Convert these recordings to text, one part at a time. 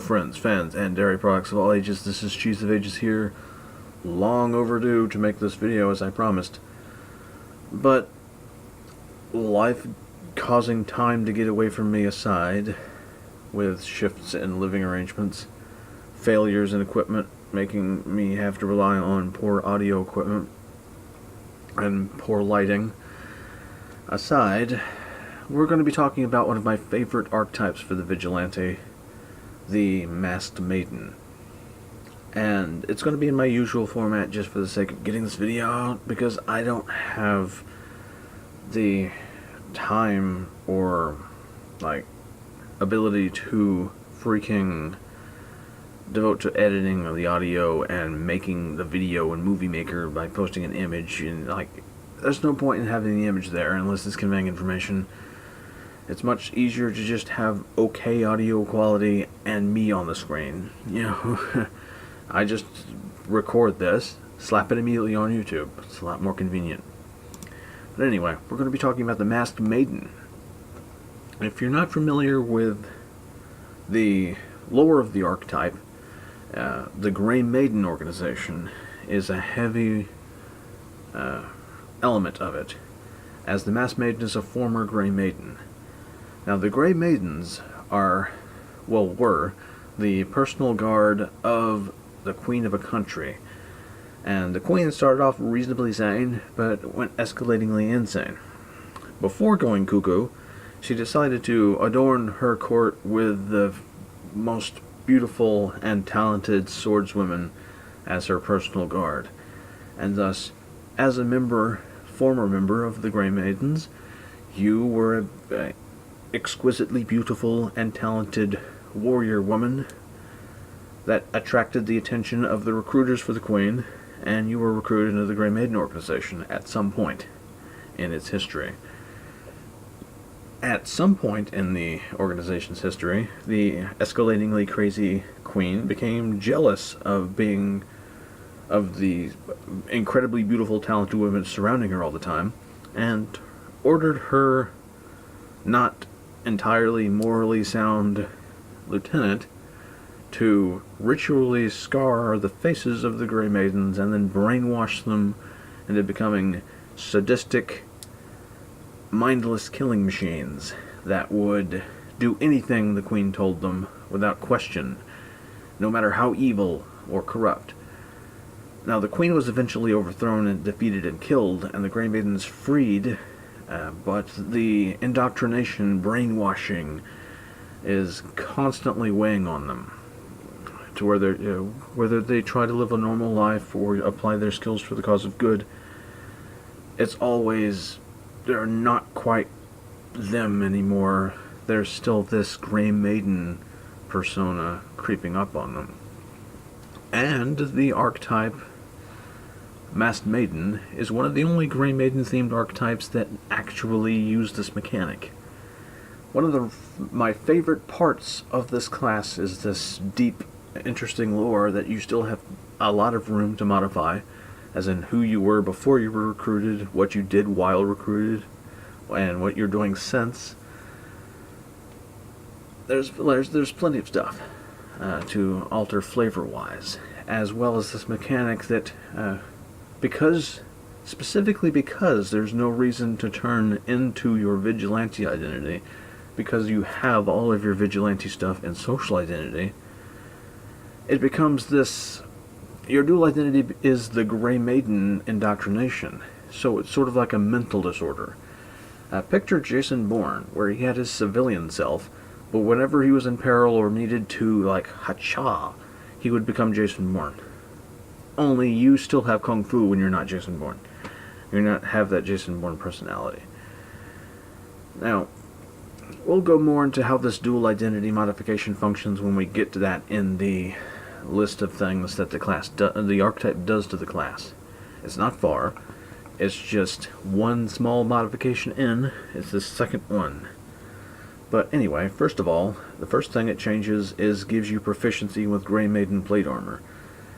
friends, fans, and dairy products of all ages. This is Cheese of Ages here. Long overdue to make this video, as I promised. But life causing time to get away from me aside, with shifts in living arrangements, failures in equipment, making me have to rely on poor audio equipment, and poor lighting aside, we're going to be talking about one of my favorite archetypes for the Vigilante, the Masked Maiden. And it's going to be in my usual format just for the sake of getting this video out, because I don't have the time or, ability to freaking devote to editing of the audio and making the video in Movie Maker by posting an image, and, there's no point in having the image there unless it's conveying information. It's much easier to just have okay audio quality and me on the screen. I just record this, slap it immediately on YouTube. It's a lot more convenient. But anyway, we're going to be talking about the Masked Maiden. If you're not familiar with the lore of the archetype, the Grey Maiden organization is a heavy element of it, as the Masked Maiden is a former Grey Maiden. Now, the Grey Maidens were the personal guard of the Queen of a country. And the Queen started off reasonably sane, but went escalatingly insane. Before going cuckoo, she decided to adorn her court with the most beautiful and talented swordswomen as her personal guard. And thus, as a former member of the Grey Maidens, you were a exquisitely beautiful and talented warrior woman that attracted the attention of the recruiters for the Queen, and you were recruited into the Grey Maiden organization at some point in its history. At some point in the organization's history, the escalatingly crazy Queen became jealous of the incredibly beautiful, talented women surrounding her all the time, and ordered her not entirely morally sound lieutenant to ritually scar the faces of the Grey Maidens and then brainwash them into becoming sadistic, mindless killing machines that would do anything the Queen told them without question, no matter how evil or corrupt. Now, the Queen was eventually overthrown and defeated and killed, and the Grey Maidens freed, but the indoctrination, brainwashing, is constantly weighing on them, to whether they try to live a normal life or apply their skills for the cause of good, it's always, they're not quite them anymore. There's still this Grey Maiden persona creeping up on them. And the archetype Masked Maiden is one of the only Grey Maiden-themed archetypes that actually use this mechanic. One of my favorite parts of this class is this deep, interesting lore that you still have a lot of room to modify, as in who you were before you were recruited, what you did while recruited, and what you're doing since. There's plenty of stuff to alter flavor-wise, as well as this mechanic that, specifically because there's no reason to turn into your vigilante identity, because you have all of your vigilante stuff in social identity, it becomes this, your dual identity is the Grey Maiden indoctrination, so it's sort of like a mental disorder. Picture Jason Bourne, where he had his civilian self, but whenever he was in peril or needed to, hacha, he would become Jason Bourne. Only you still have Kung Fu when you're not Jason Bourne. You not have that Jason Bourne personality. Now, we'll go more into how this dual identity modification functions when we get to that in the list of things that the archetype does to the class. It's not far. It's just one small modification in. It's the second one. But anyway, first of all, the first thing it changes is gives you proficiency with Grey Maiden plate armor.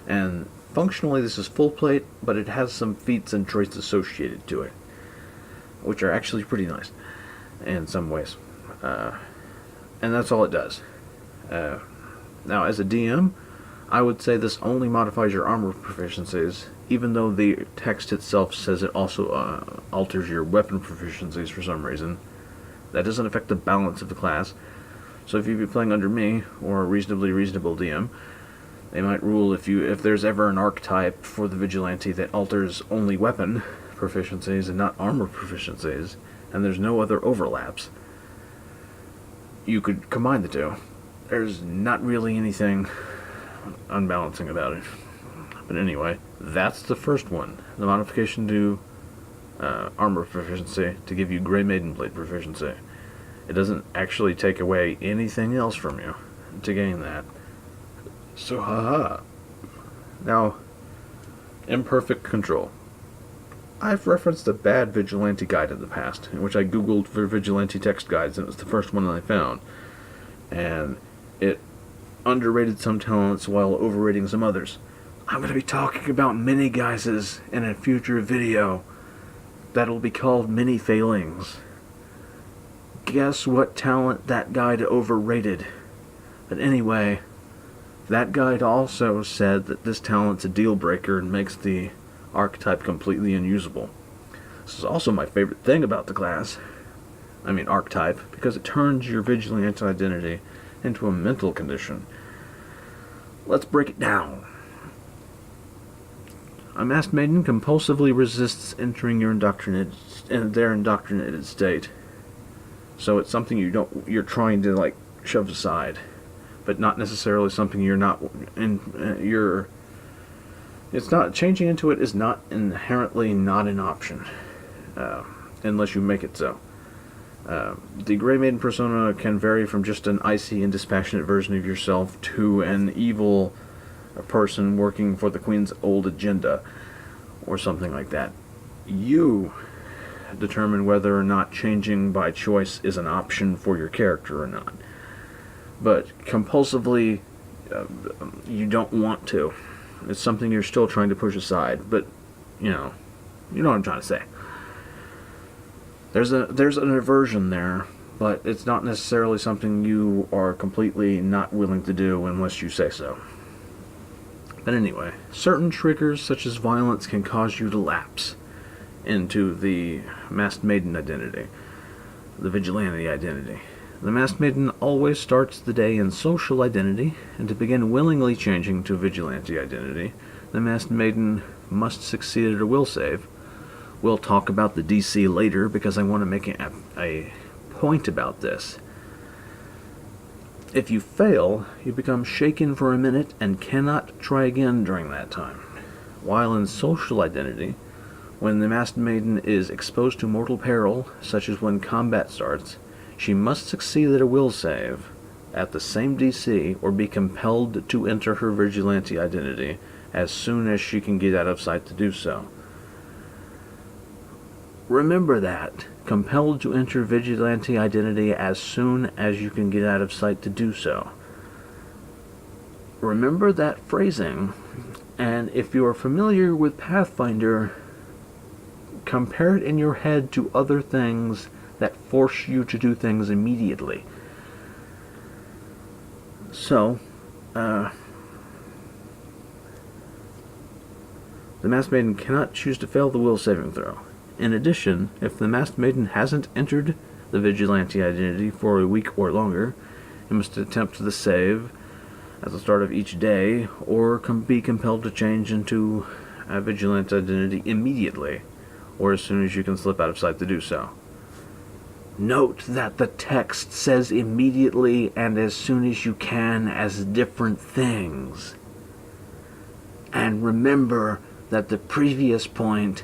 And functionally this is full plate, but it has some feats and traits associated to it, which are actually pretty nice in some ways. And that's all it does. Now, as a DM, I would say this only modifies your armor proficiencies, even though the text itself says it also alters your weapon proficiencies for some reason. That doesn't affect the balance of the class. So if you'd be playing under me, or a reasonably reasonable DM, they might rule if there's ever an archetype for the Vigilante that alters only weapon proficiencies and not armor proficiencies, and there's no other overlaps, you could combine the two. There's not really anything unbalancing about it. But anyway, that's the first one. The modification to armor proficiency to give you Grey Maiden Blade proficiency. It doesn't actually take away anything else from you to gain that. So, haha. Now, imperfect control. I've referenced a bad Vigilante guide in the past, in which I googled for Vigilante text guides, and it was the first one I found. And it underrated some talents while overrating some others. I'm going to be talking about mini guises in a future video that'll be called Mini Failings. Guess what talent that guide overrated? But anyway, that guide also said that this talent's a deal breaker and makes the archetype completely unusable. This is also my favorite thing about the class. I mean archetype, because it turns your Vigilante identity into a mental condition. Let's break it down. A masked maiden compulsively resists entering their indoctrinated state. So it's something you're trying to shove aside, but not necessarily something you're not it's not changing into it is not inherently not an option, unless you make it so. The Grey Maiden persona can vary from just an icy and dispassionate version of yourself to an evil person working for the Queen's old agenda, or something like that. You determine whether or not changing by choice is an option for your character or not. But compulsively, you don't want to. It's something you're still trying to push aside, but, you know what I'm trying to say. There's an aversion there, but it's not necessarily something you are completely not willing to do unless you say so. But anyway, certain triggers such as violence can cause you to lapse into the Masked Maiden identity, the Vigilante identity. The Masked Maiden always starts the day in social identity, and to begin willingly changing to Vigilante identity, the Masked Maiden must succeed at a will save. We'll talk about the DC later because I want to make a point about this. If you fail, you become shaken for a minute and cannot try again during that time. While in social identity, when the Masked Maiden is exposed to mortal peril, such as when combat starts, she must succeed at a will save at the same DC or be compelled to enter her Vigilante identity as soon as she can get out of sight to do so. Remember that. Compelled to enter Vigilante identity as soon as you can get out of sight to do so. Remember that phrasing, and if you are familiar with Pathfinder, compare it in your head to other things that force you to do things immediately. So, the Masked Maiden cannot choose to fail the will saving throw. In addition, if the Masked Maiden hasn't entered the Vigilante identity for a week or longer, it must attempt the save at the start of each day, or be compelled to change into a Vigilante identity immediately, or as soon as you can slip out of sight to do so. Note that the text says immediately and as soon as you can as different things. And remember that the previous point,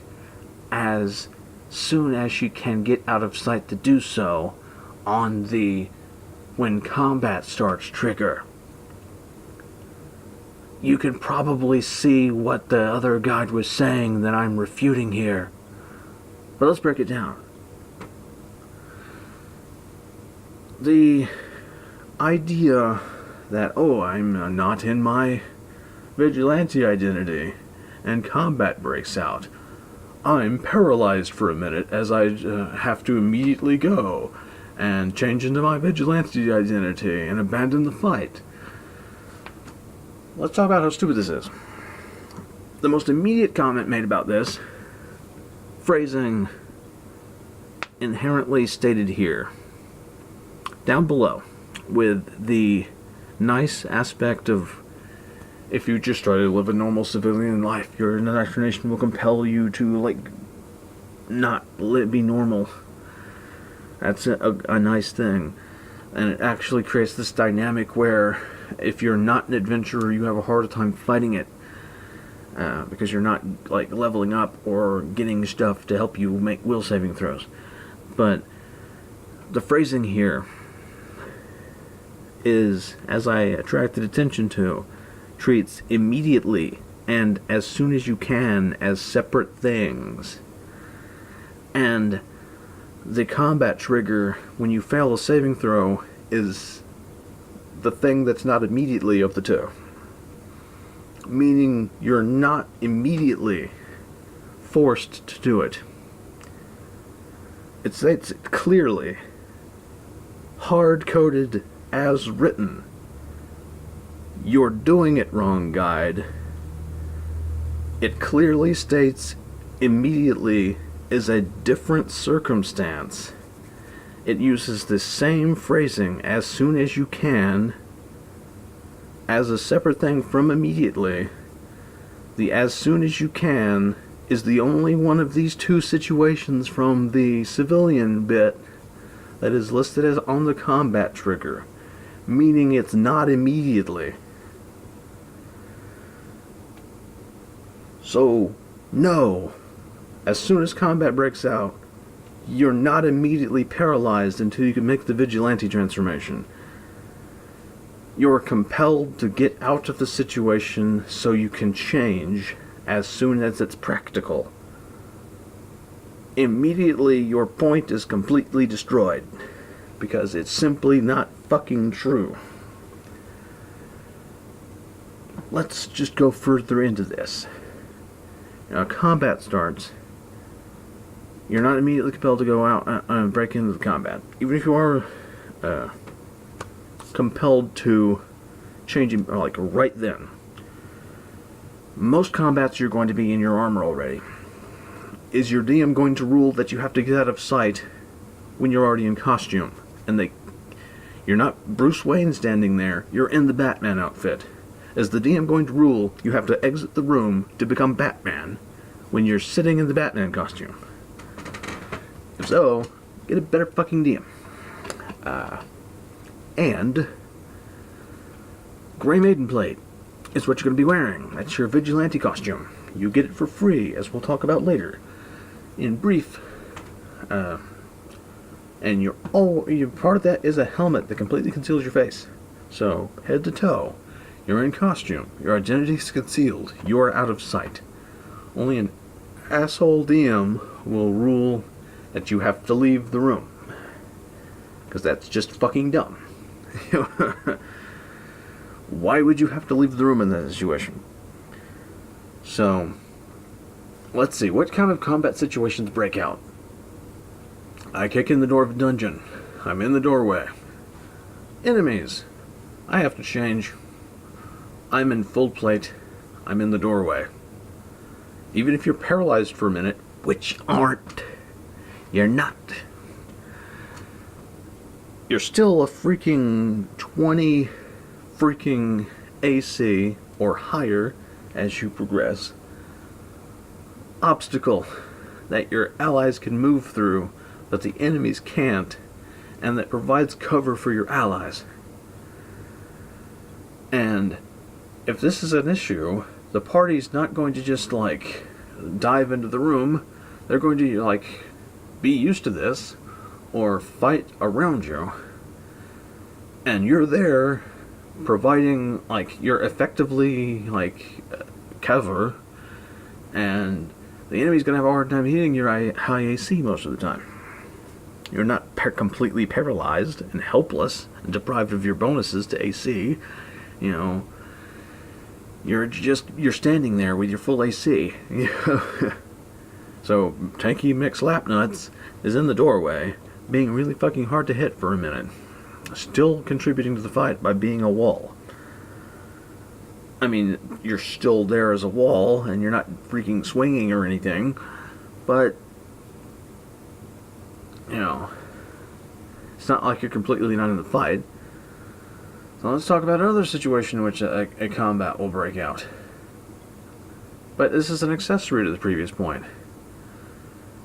as soon as you can get out of sight to do so, on the when combat starts trigger. You can probably see what the other guide was saying that I'm refuting here. But let's break it down. The idea that, I'm not in my Vigilante identity, and combat breaks out. I'm paralyzed for a minute as I have to immediately go and change into my Vigilante identity and abandon the fight. let's talk about how stupid this is. The most immediate comment made about this phrasing inherently stated here, down below, with the nice aspect of, if you just try to live a normal civilian life, your indoctrination will compel you to, like, not be normal. That's a nice thing. And it actually creates this dynamic where if you're not an adventurer, you have a harder time fighting it. Because you're not, like, leveling up or getting stuff to help you make will saving throws. But the phrasing here is, as I attracted attention to, treats immediately and as soon as you can as separate things. And the combat trigger when you fail a saving throw is the thing that's not immediately of the two. Meaning you're not immediately forced to do it. It states clearly, hard-coded as written. You're doing it wrong, guide. It clearly states immediately is a different circumstance. It uses the same phrasing, as soon as you can, as a separate thing from immediately. The as soon as you can is the only one of these two situations from the civilian bit that is listed as on the combat trigger, meaning it's not immediately. So, no, as soon as combat breaks out, you're not immediately paralyzed until you can make the Vigilante transformation. You're compelled to get out of the situation so you can change as soon as it's practical. Immediately, your point is completely destroyed, because it's simply not fucking true. Let's just go further into this. Now, combat starts. You're not immediately compelled to go out and break into the combat. Even if you are compelled to change, like, right then. Most combats you're going to be in your armor already. Is your DM going to rule that you have to get out of sight when you're already in costume? And you're not Bruce Wayne standing there, you're in the Batman outfit. Is the DM going to rule you have to exit the room to become Batman when you're sitting in the Batman costume? If so, get a better fucking DM. And Grey Maiden plate is what you're going to be wearing. That's your Vigilante costume. You get it for free, as we'll talk about later. In brief, and your part of that is a helmet that completely conceals your face. So, head to toe, you're in costume, your identity is concealed, you are out of sight. Only an asshole DM will rule that you have to leave the room. Because that's just fucking dumb. Why would you have to leave the room in that situation? So, let's see, what kind of combat situations break out? I kick in the door of a dungeon. I'm in the doorway. Enemies. I have to change. I'm in full plate. I'm in the doorway. Even if you're paralyzed for a minute, which aren't. You're not. You're still a freaking 20 freaking AC or higher as you progress. Obstacle that your allies can move through, but the enemies can't, and that provides cover for your allies. And if this is an issue, the party's not going to just, like, dive into the room. They're going to, like, be used to this, or fight around you. And you're there providing, like, you're effectively, like, cover, and the enemy's going to have a hard time hitting your high AC most of the time. You're not completely paralyzed and helpless and deprived of your bonuses to AC. You know, you're standing there with your full AC. So, Tanky McSlapnuts is in the doorway, being really fucking hard to hit for a minute. Still contributing to the fight by being a wall. I mean, you're still there as a wall, and you're not freaking swinging or anything, but, you know, it's not like you're completely not in the fight. So let's talk about another situation in which a combat will break out. But this is an accessory to the previous point,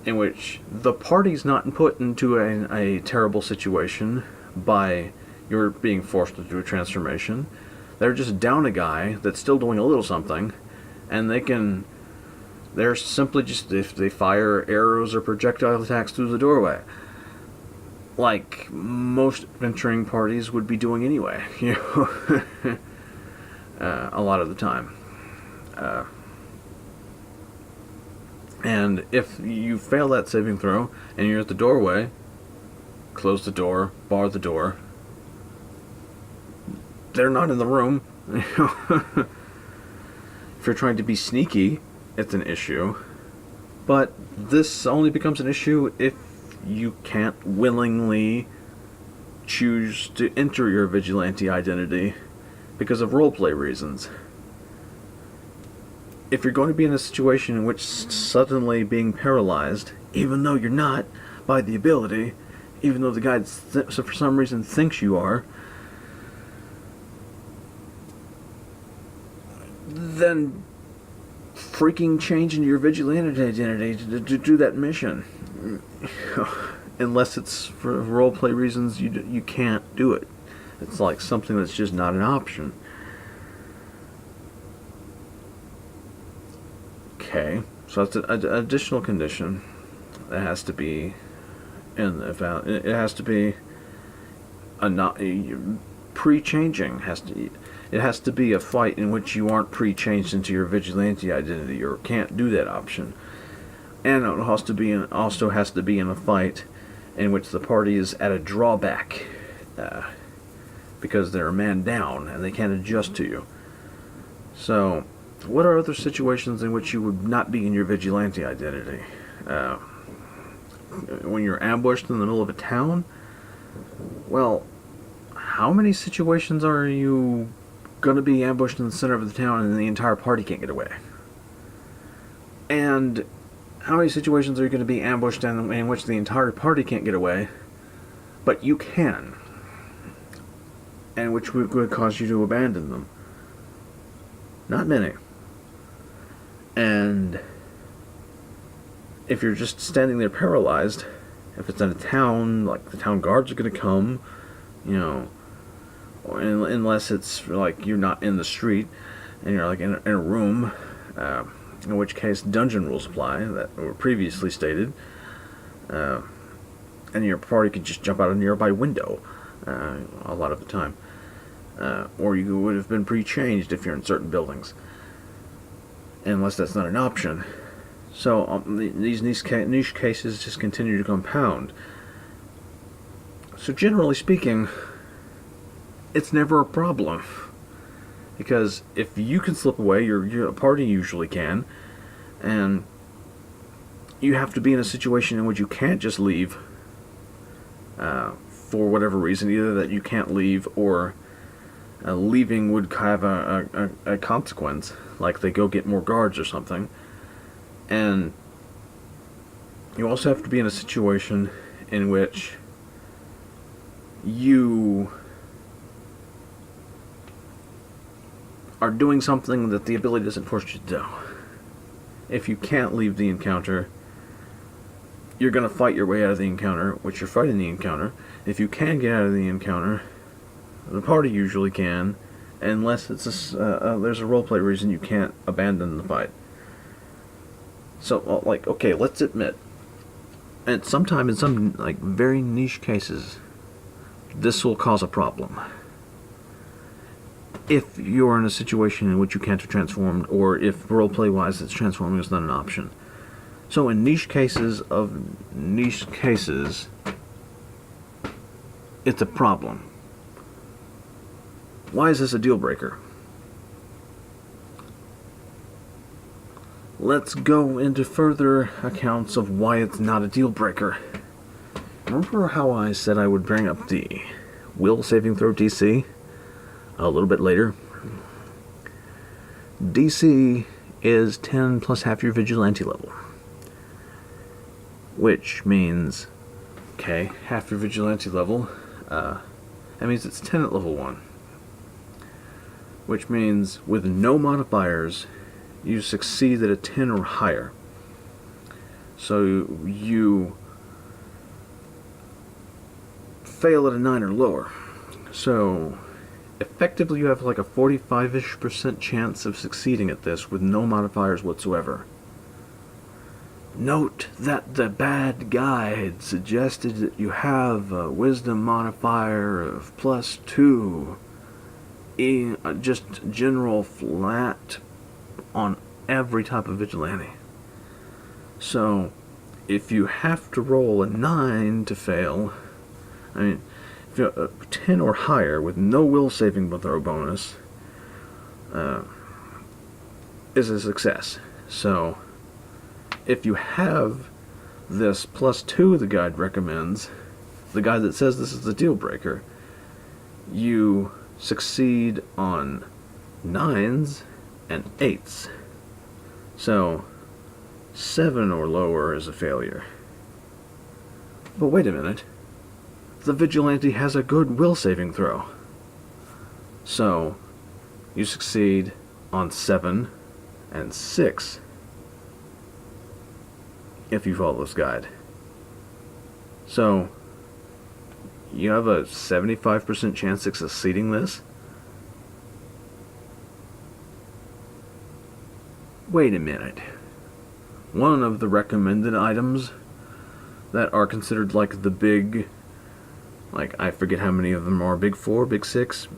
in which the party's not put into a terrible situation by your being forced to do a transformation. They're just down a guy that's still doing a little something, and they're simply just, if they fire arrows or projectile attacks through the doorway, like most adventuring parties would be doing anyway, you know, a lot of the time. And if you fail that saving throw, and you're at the doorway, close the door, bar the door. They're not in the room. If you're trying to be sneaky, it's an issue. But this only becomes an issue if you can't willingly choose to enter your vigilante identity because of roleplay reasons. If you're going to be in a situation in which suddenly being paralyzed, even though you're not, by the ability, even though the guy for some reason thinks you are, then freaking changing your vigilante identity to do that mission. Unless it's for roleplay reasons, you can't do it. It's like something that's just not an option. Okay, so that's an additional condition that has to be in the it has to be pre-changing. It has to be a fight in which you aren't pre-changed into your vigilante identity, or can't do that option. And it also has to be in a fight in which the party is at a drawback because they're a man down and they can't adjust to you. So, what are other situations in which you would not be in your vigilante identity? When you're ambushed in the middle of a town? Well, how many situations are you going to be ambushed in the center of the town and the entire party can't get away? And how many situations are you going to be ambushed in which the entire party can't get away, but you can? And which would cause you to abandon them? Not many. And if you're just standing there paralyzed, if it's in a town, like the town guards are going to come, you know, unless it's like you're not in the street and you're like in a room, in which case dungeon rules apply that were previously stated, and your party could just jump out a nearby window a lot of the time, or you would have been pre-changed if you're in certain buildings, unless that's not an option. So these niche cases just continue to compound. So generally speaking, it's never a problem, because if you can slip away, your party usually can, and you have to be in a situation in which you can't just leave for whatever reason, either that you can't leave or leaving would have a consequence, like they go get more guards or something. And you also have to be in a situation in which you are doing something that the ability doesn't force you to do. If you can't leave the encounter, you're going to fight your way out of the encounter, which you're fighting the encounter. If you can get out of the encounter, the party usually can, unless it's there's a roleplay reason you can't abandon the fight. So, like, okay, let's admit, and sometime in some like very niche cases, this will cause a problem. If you're in a situation in which you can't have transformed, or if roleplay-wise it's transforming is not an option. So in niche cases, it's a problem. Why is this a deal breaker? Let's go into further accounts of why it's not a deal breaker. Remember how I said I would bring up the will saving throw DC a little bit later? DC is 10 plus half your Vigilante level. Which means, okay, half your Vigilante level, that means it's 10 at level 1. Which means, with no modifiers, you succeed at a 10 or higher. So you fail at a 9 or lower. So effectively you have like a 45-ish% chance of succeeding at this with no modifiers whatsoever. Note that the bad guide suggested that you have a wisdom modifier of +2, just general flat on every type of vigilante. So if you have to roll a 9 to fail, I mean, if you're 10 or higher with no will saving throw bonus, is a success. So if you have this +2 the guide recommends, the guide that says this is the deal breaker, you succeed on 9s and 8s. So 7 or lower is a failure. But wait a minute. The Vigilante has a good will saving throw. So you succeed on 7 and 6 if you follow this guide. So you have a 75% chance of succeeding this. Wait a minute. One of the recommended items that are considered like the big, like I forget how many of them are, big 4, big 6,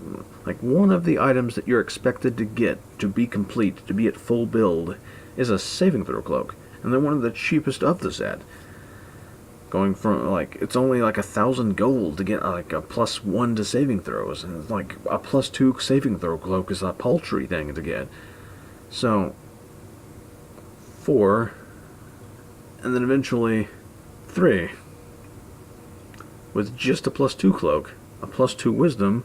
like one of the items that you're expected to get to be complete, to be at full build, is a saving throw cloak. And they're one of the cheapest of the set. Going from, like, it's only like 1,000 gold to get like a +1 to saving throws, and it's like a +2 saving throw cloak is a paltry thing to get. So 4, and then eventually 3, with just a +2 cloak, a +2 wisdom,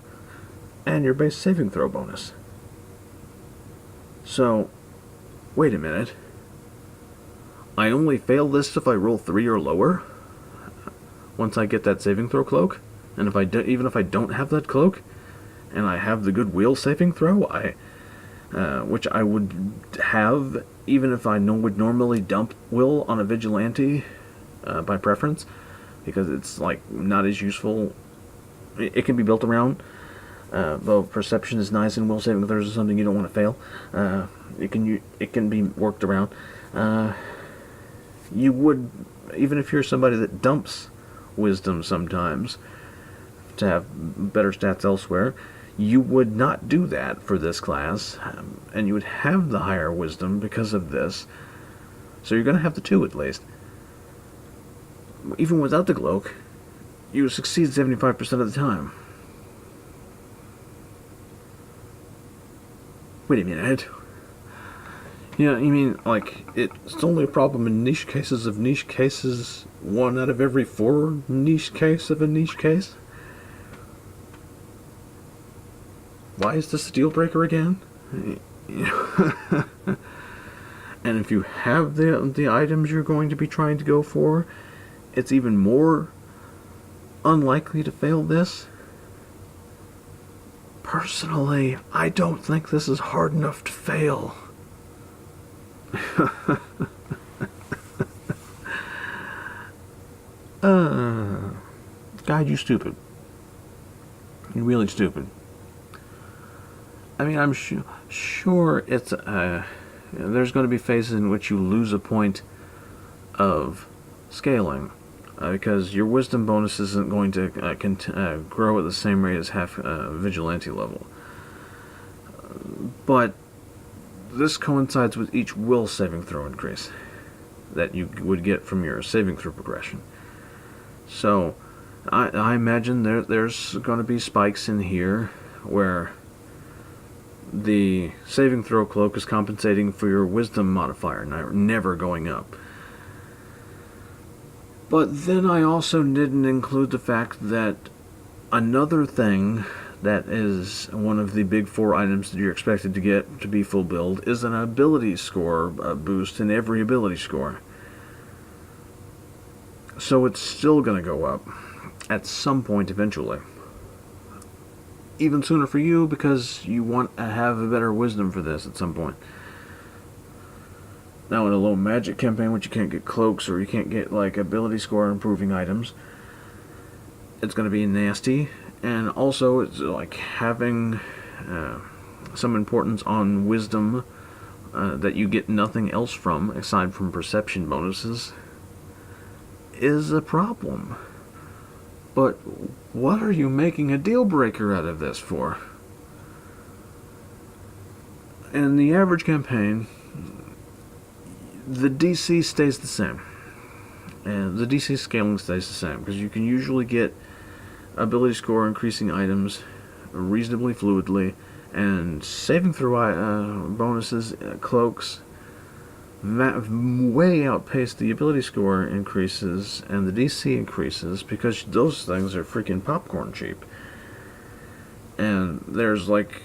and your base saving throw bonus. So, wait a minute. I only fail this if I roll 3 or lower once I get that saving throw cloak, and if I even if I don't have that cloak, and I have the good will saving throw, which I would have even if I would normally dump will on a vigilante by preference, because it's like not as useful. It can be built around, though perception is nice and will saving throws is something you don't want to fail. It can be worked around. You would, even if you're somebody that dumps wisdom sometimes to have better stats elsewhere, you would not do that for this class, and you would have the higher wisdom because of this. So you're going to have the 2 at least. Even without the cloak, you succeed 75% of the time. Wait a minute. Yeah, you mean, like, it's only a problem in niche cases of niche cases, 1 out of every 4 niche case of a niche case? Why is this a deal breaker again? And if you have the items you're going to be trying to go for, it's even more unlikely to fail this. Personally, I don't think this is hard enough to fail. God, you stupid. You're really stupid. I mean, I'm sure it's there's going to be phases in which you lose a point of scaling, because your wisdom bonus isn't going to grow at the same rate as half vigilante level. But this coincides with each will saving throw increase that you would get from your saving throw progression. So I imagine there's going to be spikes in here where the saving throw cloak is compensating for your wisdom modifier, never going up. But then I also didn't include the fact that another thing that is one of the big 4 items that you're expected to get to be full build, is an ability score boost in every ability score. So it's still going to go up at some point eventually. Even sooner for you, because you want to have a better wisdom for this at some point. Now in a low magic campaign, which you can't get cloaks or you can't get like ability score improving items, it's going to be nasty. And also it's like having some importance on wisdom that you get nothing else from aside from perception bonuses is a problem. But what are you making a deal breaker out of this for? In the average campaign, the DC stays the same. And the DC scaling stays the same, because you can usually get ability score increasing items reasonably fluidly, and saving throw bonuses, cloaks, way outpace the ability score increases and the DC increases, because those things are freaking popcorn cheap. And there's like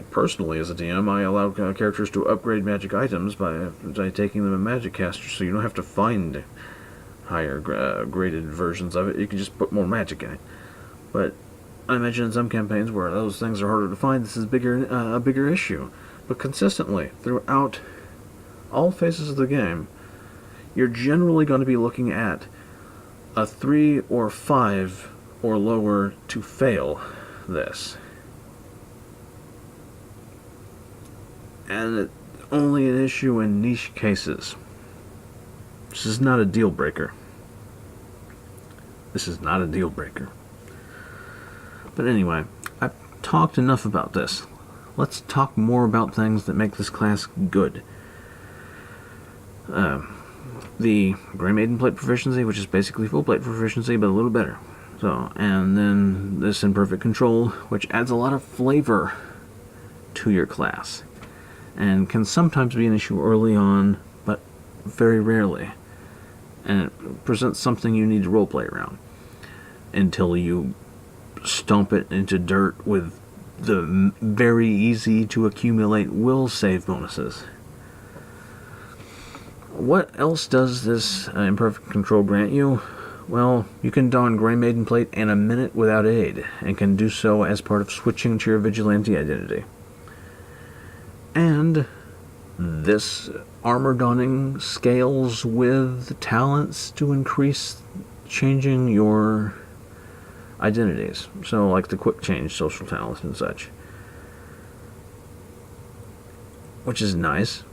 personally as a DM, I allow characters to upgrade magic items by taking them a magic caster, so you don't have to find higher graded versions of it. You can just put more magic in it. But I imagine in some campaigns where those things are harder to find, this is a bigger issue. But consistently throughout all phases of the game, you're generally going to be looking at a 3 or 5 or lower to fail this. And it's only an issue in niche cases. This is not a deal breaker. This is not a deal breaker. But anyway, I've talked enough about this. Let's talk more about things that make this class good. The Grey Maiden plate proficiency, which is basically full plate proficiency, but a little better. So, and then this Imperfect Control, which adds a lot of flavor to your class, and can sometimes be an issue early on, but very rarely. And it presents something you need to roleplay around until you stomp it into dirt with the very easy to accumulate will save bonuses. What else does this Imperfect Control grant you? Well, you can don Grey Maiden plate in a minute without aid, and can do so as part of switching to your Vigilante identity. And this armor donning scales with talents to increase changing your identities. So like the quick change social talents and such. Which is nice.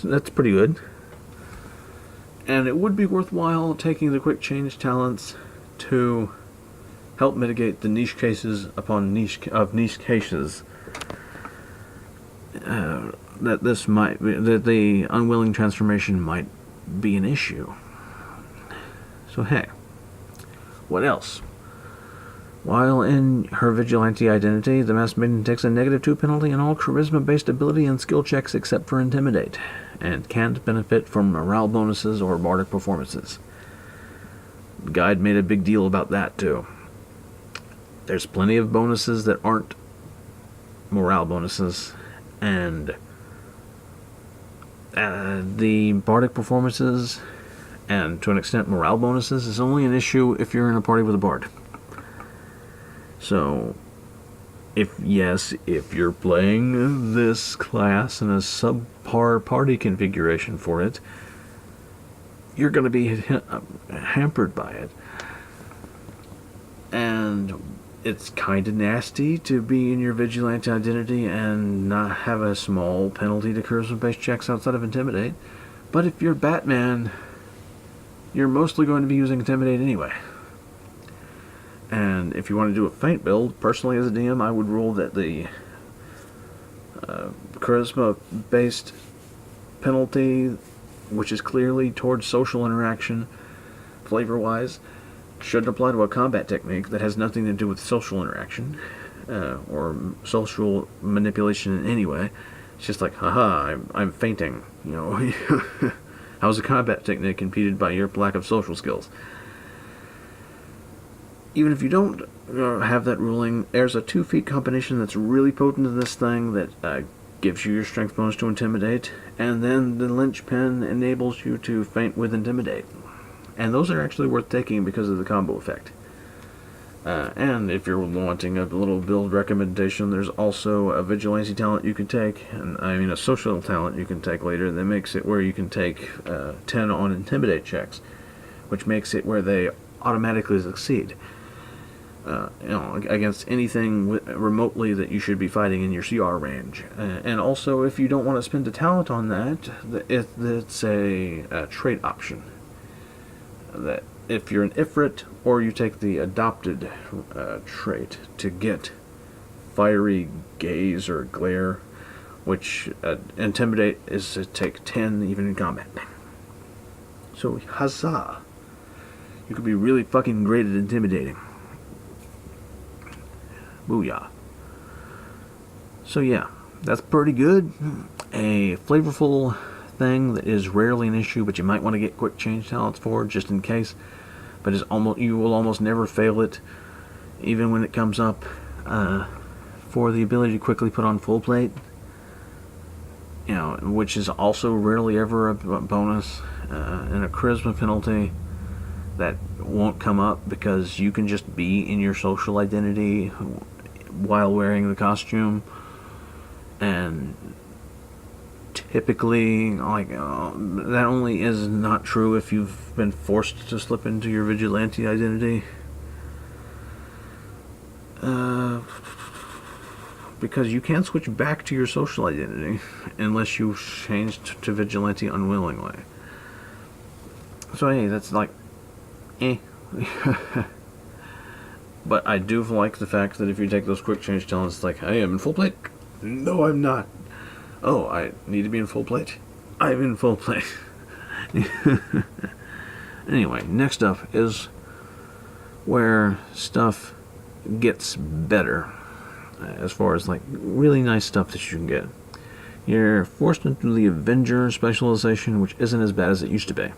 That's pretty good. And it would be worthwhile taking the quick change talents to help mitigate the niche cases upon niche cases that the unwilling transformation might be an issue. So hey, what else? While in her Vigilante identity, the Masked Maiden takes a -2 penalty on all charisma-based ability and skill checks except for Intimidate, and can't benefit from morale bonuses or bardic performances. The guide made a big deal about that too. There's plenty of bonuses that aren't morale bonuses, and the bardic performances, and to an extent morale bonuses, is only an issue if you're in a party with a bard. So, if you're playing this class in a subpar party configuration for it, you're going to be hampered by it. And it's kind of nasty to be in your Vigilante identity and not have a small penalty to charisma-based checks outside of Intimidate. But if you're Batman, you're mostly going to be using Intimidate anyway. And if you want to do a feint build, personally as a DM, I would rule that the charisma-based penalty, which is clearly towards social interaction, flavor-wise, shouldn't apply to a combat technique that has nothing to do with social interaction or social manipulation in any way. It's just like, haha, I'm feinting. You know, how's a combat technique impeded by your lack of social skills? even if you don't have that ruling, there's a 2-feat combination that's really potent in this thing that gives you your strength bonus to intimidate, and then the linchpin enables you to feint with intimidate. And those are actually worth taking because of the combo effect. And if you're wanting a little build recommendation, there's also a vigilante talent you can take, and I mean a social talent you can take later that makes it where you can take 10 on intimidate checks, which makes it where they automatically succeed. Against anything remotely that you should be fighting in your CR range. And also, if you don't want to spend a talent on that, it's a trait option. That if you're an Ifrit, or you take the adopted trait to get fiery gaze or glare, which intimidate is to take 10 even in combat. So, huzzah! You could be really fucking great at intimidating. Booyah. So yeah, that's pretty good. A flavorful thing that is rarely an issue, but you might want to get quick change talents for, just in case. But you will almost never fail it, even when it comes up, for the ability to quickly put on full plate. Which is also rarely ever a bonus, and a charisma penalty that won't come up because you can just be in your social identity while wearing the costume, and typically, that only is not true if you've been forced to slip into your vigilante identity. Because you can't switch back to your social identity unless you changed to vigilante unwillingly. So hey, that's But I do like the fact that if you take those quick change talents, it's like, hey, I'm in full plate. No, I'm not. Oh, I need to be in full plate. I'm in full plate. Anyway, next up is where stuff gets better. As far as really nice stuff that you can get. You're forced into the Avenger specialization, which isn't as bad as it used to be.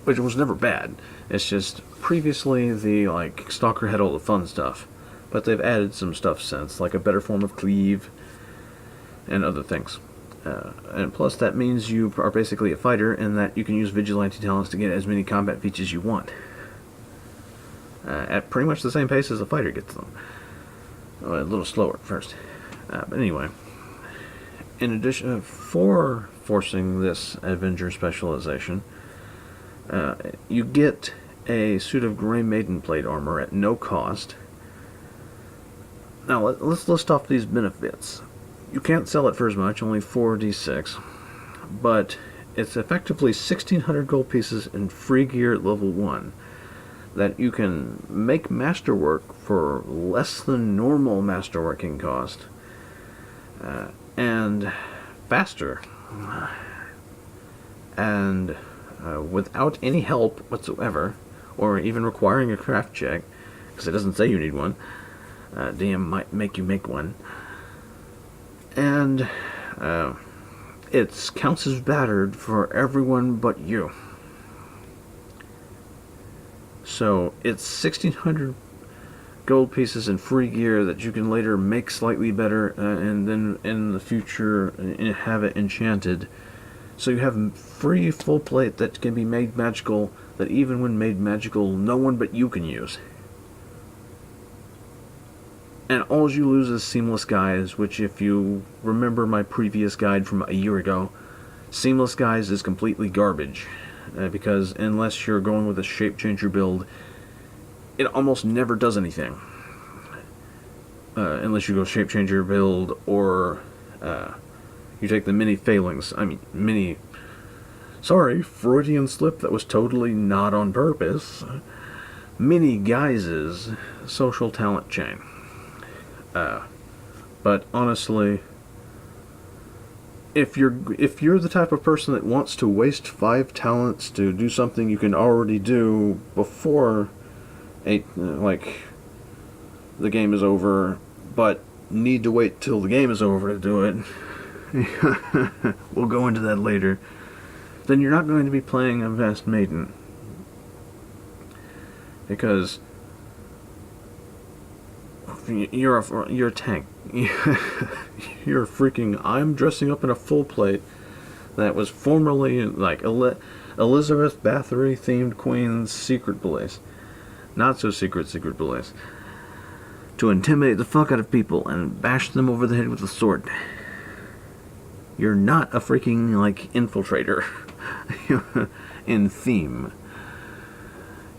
Which was never bad. It's just previously the Stalker had all the fun stuff, but they've added some stuff since, like a better form of cleave and other things. And plus that means you are basically a fighter in that you can use vigilante talents to get as many combat feats as you want. At pretty much the same pace as a fighter gets them. A little slower at first. But anyway, in addition, for forcing this Avenger specialization, you get a suit of Grey Maiden plate armor at no cost. Now let's list off these benefits. You can't sell it for as much, only 4d6, but it's effectively 1,600 gold pieces in free gear at level 1 that you can make masterwork for less than normal masterworking cost, and faster, and without any help whatsoever, or even requiring a craft check, because it doesn't say you need one. DM might make you make one. And it counts as battered for everyone but you. So it's 1,600 gold pieces in free gear that you can later make slightly better, and then in the future have it enchanted. So you have free full plate that can be made magical, that even when made magical, no one but you can use. And all you lose is Seamless Guise, which, if you remember my previous guide from a year ago, Seamless Guise is completely garbage. Because unless you're going with a shape changer build, it almost never does anything. Unless you go shape changer build, or you take the sorry, Freudian slip, that was totally not on purpose. Mini Guise's social talent chain. But honestly, if you're the type of person that wants to waste 5 talents to do something you can already do before the game is over, but need to wait till the game is over to do it, we'll go into that later, then you're not going to be playing a Vast Maiden. because you're a tank. You're freaking. I'm dressing up in a full plate that was formerly like Elizabeth Bathory themed Queen's secret police, not so secret police, to intimidate the fuck out of people and bash them over the head with a sword. You're not a freaking like infiltrator in theme.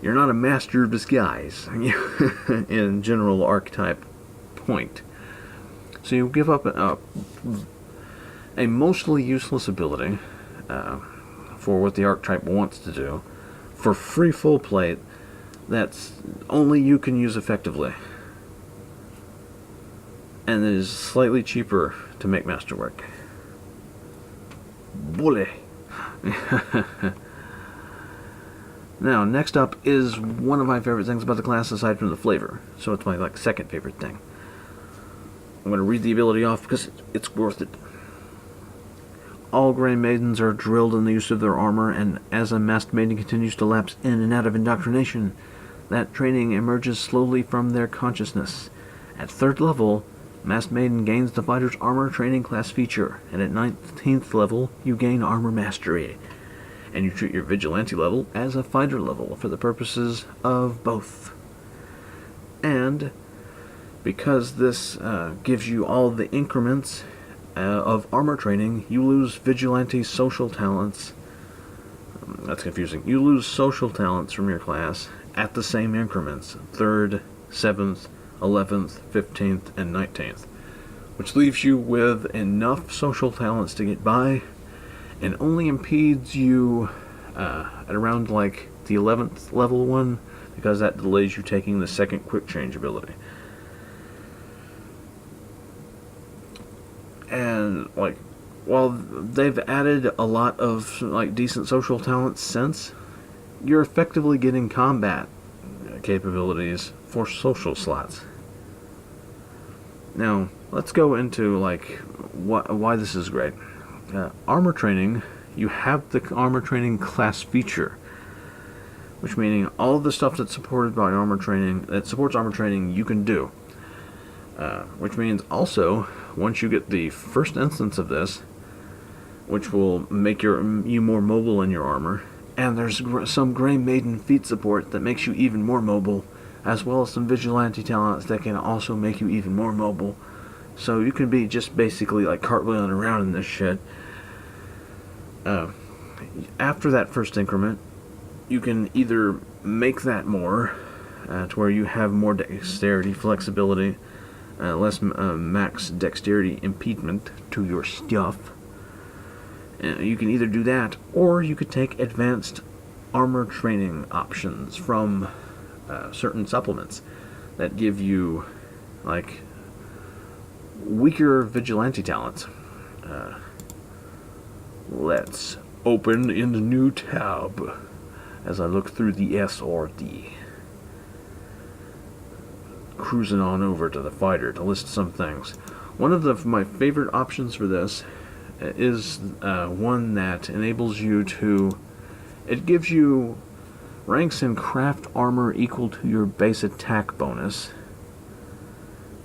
You're not a master of disguise in general archetype point. So you give up a mostly useless ability for what the archetype wants to do for free full plate that's only you can use effectively. And it is slightly cheaper to make masterwork. Bully. Now, next up is one of my favorite things about the class aside from the flavor. So it's my second favorite thing. I'm going to read the ability off because it's worth it. All Grey Maidens are drilled in the use of their armor, and as a masked maiden continues to lapse in and out of indoctrination, that training emerges slowly from their consciousness. At 3rd level, Masked Maiden gains the Fighter's Armor Training class feature, and at 19th level, you gain Armor Mastery. And you treat your Vigilante level as a Fighter level for the purposes of both. And because this gives you all the increments of armor training, you lose Vigilante social talents. That's confusing. You lose social talents from your class at the same increments, 3rd, 7th, 11th, 15th, and 19th, which leaves you with enough social talents to get by, and only impedes you at around the 11th level one, because that delays you taking the second quick change ability. And while they've added a lot of decent social talents since, you're effectively getting combat capabilities for social slots. Now, let's go into why this is great. Armor training, you have the armor training class feature, which meaning all of the stuff that's supported by armor training, that supports armor training, you can do. Which means also, once you get the first instance of this, which will make you more mobile in your armor, and there's some Grey Maiden feat support that makes you even more mobile, as well as some Vigilante talents that can also make you even more mobile. So you can be just basically cartwheeling around in this shit. After that first increment, you can either make that more, to where you have more dexterity, flexibility, less max dexterity impediment to your stuff. You can either do that, or you could take advanced armor training options from certain supplements that give you weaker Vigilante talents. Let's open in the new tab as I look through the SRD. Cruising on over to the fighter to list some things. One of my favorite options for this is one that enables you to... It gives you ranks in craft armor equal to your base attack bonus,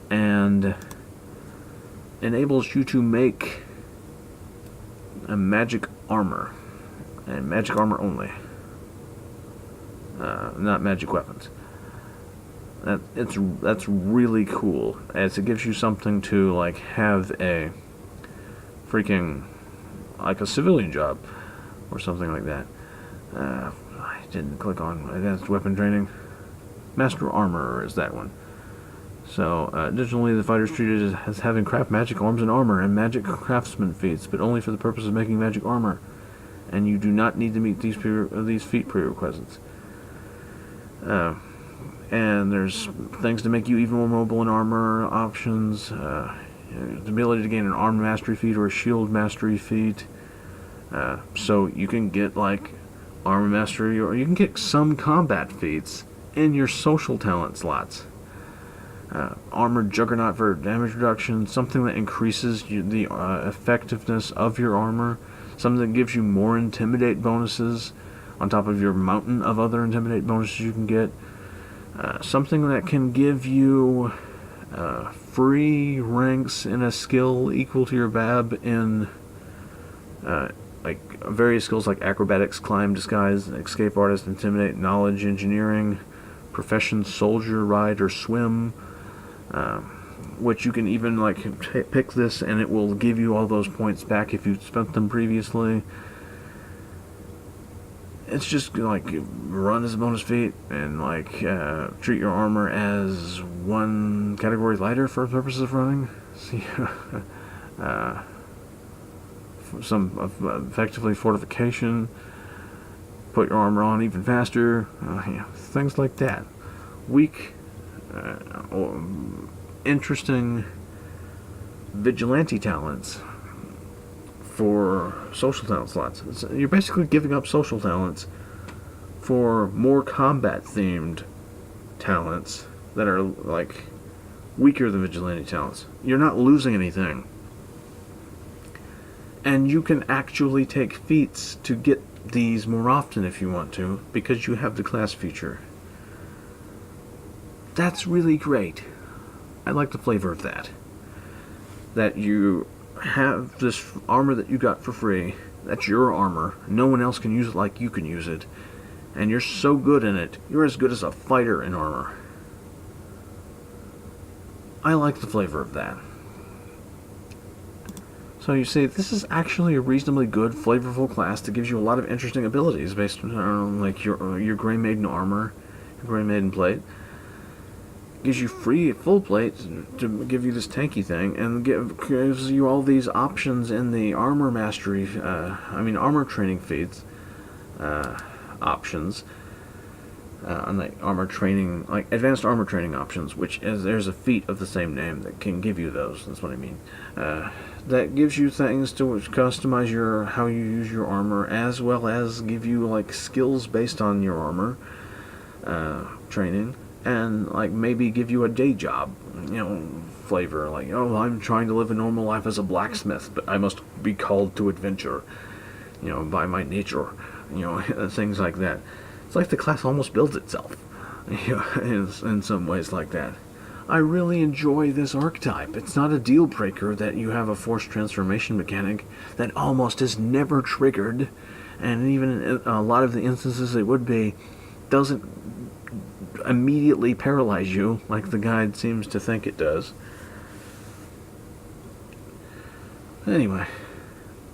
and enables you to make a magic armor, and magic armor only, not magic weapons. That's really cool, as it gives you something to have a freaking a civilian job or something like that. I didn't click on advanced weapon training. Master Armorer is that one. So additionally, the fighter is treated as having craft magic arms and armor and magic craftsman feats, but only for the purpose of making magic armor, and you do not need to meet these feat prerequisites. And there's things to make you even more mobile in armor options, the ability to gain an armed mastery feat or a shield mastery feat, so you can get armor mastery, or you can get some combat feats in your social talent slots. Armored Juggernaut for damage reduction, something that increases the effectiveness of your armor, something that gives you more Intimidate bonuses on top of your mountain of other Intimidate bonuses you can get. Something that can give you free ranks in a skill equal to your BAB in like various skills like acrobatics, climb, disguise, escape artist, intimidate, knowledge, engineering, profession, soldier, ride, or swim. Which you can even like pick this and it will give you all those points back if you spent them previously. It's just like run as a bonus feat and like treat your armor as one category lighter for purposes of running. See, some effectively fortification. Put your armor on even faster. Things like that. Weak, interesting vigilante talents for social talent slots. You're basically giving up social talents for more combat themed talents that are like weaker than vigilante talents. You're not losing anything. And you can actually take feats to get these more often if you want to, because you have the class feature. That's really great. I like the flavor of that. That you have this armor that you got for free. That's your armor. No one else can use it like you can use it. And you're so good in it. You're as good as a fighter in armor. I like the flavor of that. So you see, this is actually a reasonably good, flavorful class that gives you a lot of interesting abilities based on like your Grey Maiden armor, your Grey Maiden plate. Gives you free full plate to give you this tanky thing, and gives you all these options in the armor mastery, armor training feats, options, on the armor training, like advanced armor training options, which is, there's a feat of the same name that can give you those, that's what I mean. That gives you things to customize how you use your armor, as well as give you like skills based on your armor, training. And like maybe give you a day job, flavor, like, oh, I'm trying to live a normal life as a blacksmith, but I must be called to adventure, by my nature, things like that. It's like the class almost builds itself, in some ways like that. I really enjoy this archetype. It's not a deal breaker that you have a forced transformation mechanic that almost is never triggered, and even in a lot of the instances it would be, doesn't immediately paralyze you like the guide seems to think it does. Anyway,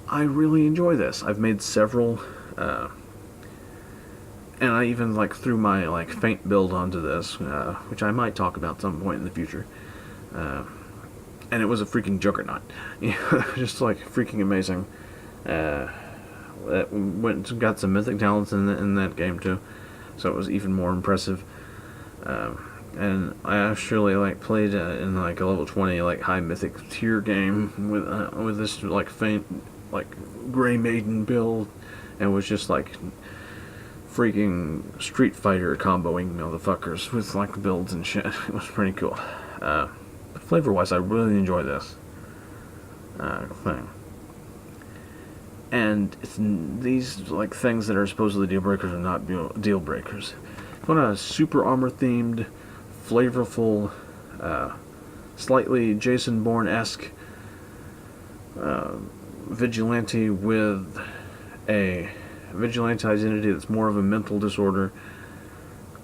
I really enjoy this. I've made several, and I even threw my feint build onto this, which I might talk about some point in the future. And it was a freaking juggernaut, just freaking amazing. Got some mythic talents in that game too, so it was even more impressive. And I actually played in a level 20 high mythic tier game with this faint Grey Maiden build, and was just freaking Street Fighter comboing motherfuckers with builds and shit. It was pretty cool. Flavor wise, I really enjoy this thing. And it's these things that are supposedly deal breakers are not deal breakers. If you want a super armor themed, flavorful, slightly Jason Bourne-esque vigilante with a vigilante identity that's more of a mental disorder,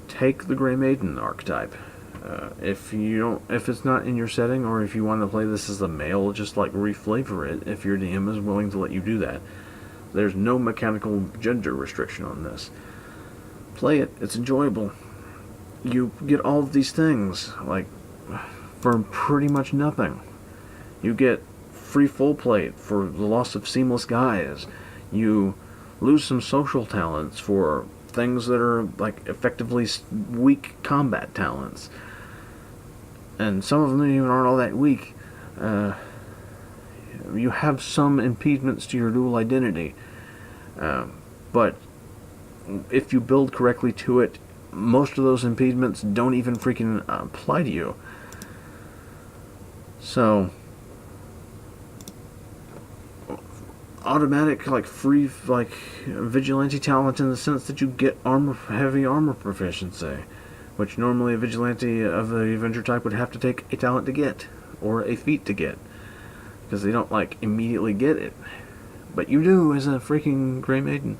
take the Grey Maiden archetype. If it's not in your setting, or if you want to play this as a male, just reflavor it if your DM is willing to let you do that. There's no mechanical gender restriction on this. Play it, it's enjoyable. You get all of these things, for pretty much nothing. You get free full plate for the loss of seamless guise. You lose some social talents for things that are effectively weak combat talents. And some of them even aren't all that weak. You have some impediments to your dual identity. But if you build correctly to it, most of those impediments don't even freaking apply to you. So, automatic, free, vigilante talent in the sense that you get heavy armor proficiency, which normally a Vigilante of the Avenger type would have to take a talent to get, or a feat to get, because they don't, like, immediately get it. But you do as a freaking Grey Maiden.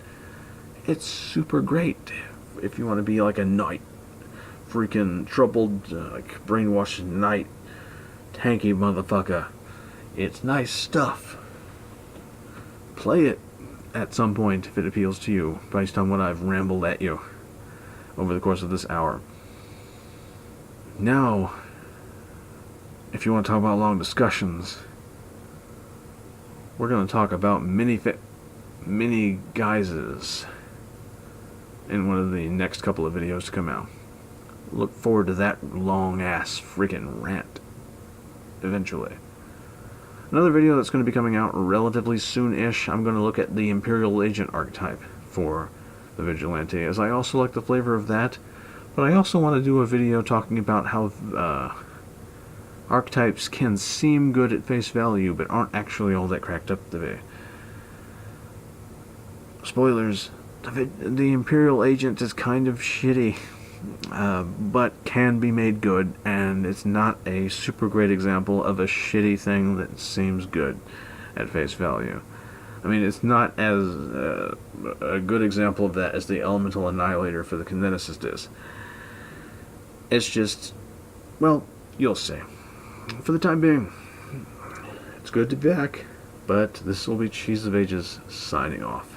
It's super great if you want to be like a knight. Freaking troubled, like, brainwashed knight. Tanky motherfucker. It's nice stuff. Play it at some point if it appeals to you, based on what I've rambled at you over the course of this hour. Now, if you want to talk about long discussions, we're going to talk about mini guises in one of the next couple of videos to come out. Look forward to that long-ass freaking rant eventually. Another video that's going to be coming out relatively soon-ish, I'm going to look at the Imperial Agent archetype for the Vigilante, as I also like the flavor of that, but I also want to do a video talking about how archetypes can seem good at face value, but aren't actually all that cracked up to be. Spoilers, the Imperial Agent is kind of shitty, but can be made good, and it's not a super great example of a shitty thing that seems good at face value. I mean, it's not as a good example of that as the Elemental Annihilator for the Kineticist is. It's just, well, you'll see. For the time being, it's good to be back, but this will be Cheese of Ages signing off.